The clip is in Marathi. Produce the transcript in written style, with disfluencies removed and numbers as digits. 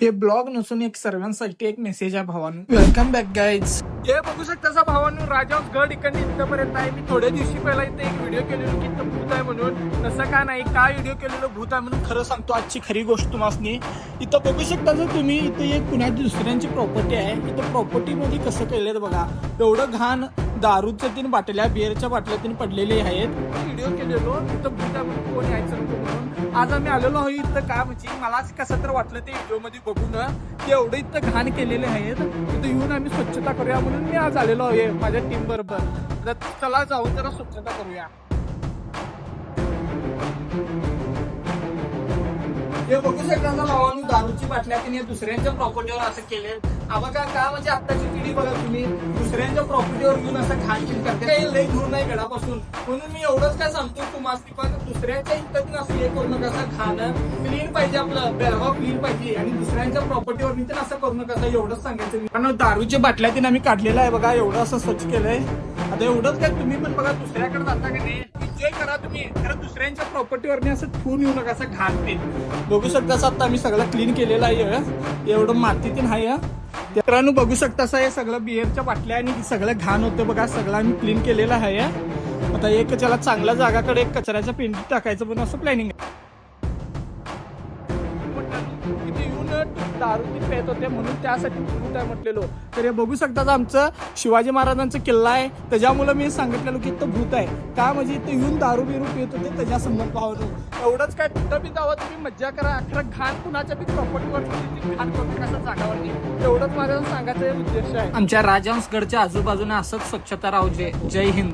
हे ब्लॉग नसून एक सर्वांसाठी एक मेसेज आहे भावांनो. Welcome back guys. हे बघू शकता भावांनो, राजहंसगड इकडे इथपर्यंत आहे. मी थोड्या दिवशी पहिला इथे एक व्हिडिओ केलेलो की इथं भूत आहे म्हणून. तसं का नाही, काय व्हिडिओ केलेलो भूत आहे म्हणून खरं सांगतो आजची खरी गोष्ट तुम्हाला. इथं बघू शकता जर तुम्ही, इथे एक कुणाची दुसऱ्यांची प्रॉपर्टी आहे. इथं प्रॉपर्टी मध्ये कसं केलेलं बघा. एवढं घाण दारूच्या 3 बाटल्या, बिअरच्या बाटल्या 3 पडलेले आहेत. व्हिडिओ केलेलो इथं भूत आहे म्हणून कोण यायचं नको म्हणून. आज आम्ही आलेलो आहोत इथं. का म्हणजे मलाच कसं तर वाटलं ते व्हिडिओ मध्ये बघून की एवढं इथं घाण केलेले आहेत. इथं येऊन आम्ही स्वच्छता करूया म्हणून मी आज आलेलो आहे माझ्या टीम बरोबर. तर चला जाऊन जरा स्वच्छता करूया. हे बघू शकता भावांनो, दारूची बाटल्या तिने दुसऱ्यांच्या प्रॉपर्टीवर असं केले. बघा का म्हणजे आताची पिढी बघा तुम्ही दुसऱ्यांच्या प्रॉपर्टीवर येऊन असं घाण केली करते. काही लई दूर नाही घडापासून. म्हणून मी एवढंच काय सांगतो तुम्हाला, पण दुसऱ्याच्या इथं असं हे करू नका. असं खाणं क्लीन पाहिजे, आपलं बेळगाव क्लीन पाहिजे आणि दुसऱ्यांच्या प्रॉपर्टीवर मी असं करू नका. एवढंच सांगायचं मी. कारण दारूच्या बाटल्या तिने आम्ही काढलेलं आहे बघा. एवढं असं स्वच्छ केलंय. आता एवढंच काय, तुम्ही पण बघा दुसऱ्याकडे जाता का नाही, एन्जॉय करा तुम्ही. खरं दुसऱ्यांच्या प्रॉपर्टीवर असं ठेवून येऊ नका. असं घाण ते बघू शकता. आता आम्ही सगळं क्लीन केलेलं आहे. एवढं मातीतीन आहे. मित्रांनो बघू शकता हे सगळं बिअरच्या बाटल्या आणि सगळं घाण होतं बघा. सगळं आम्ही क्लीन केलेलं आहे. आता एक त्याला चांगल्या जागाकडे एक कचऱ्याच्या पेंडी टाकायचं पण असं प्लॅनिंग आहे. इथे येऊन दारू पेत होते म्हणून त्यासाठी भूत आहे म्हटलेलो. तर हे बघू शकता आमचं शिवाजी महाराजांचा किल्ला आहे. त्याच्यामुळे मी सांगितलेलो की इथं भूत आहे. का म्हणजे इथे येऊन दारू बिरू पित होते त्याच्या संबंध भावनो. एवढंच काय, कुठं बी जावं तुम्ही मज्जा करा. खरं घाण कुणाच्या बी प्रॉपर्टीवर घाण करून कसं जागावर. एवढंच माझा सांगायचा उद्देश आहे. आमच्या राजहंसगडच्या आजूबाजूने असंच स्वच्छता राहू. जय हिंद.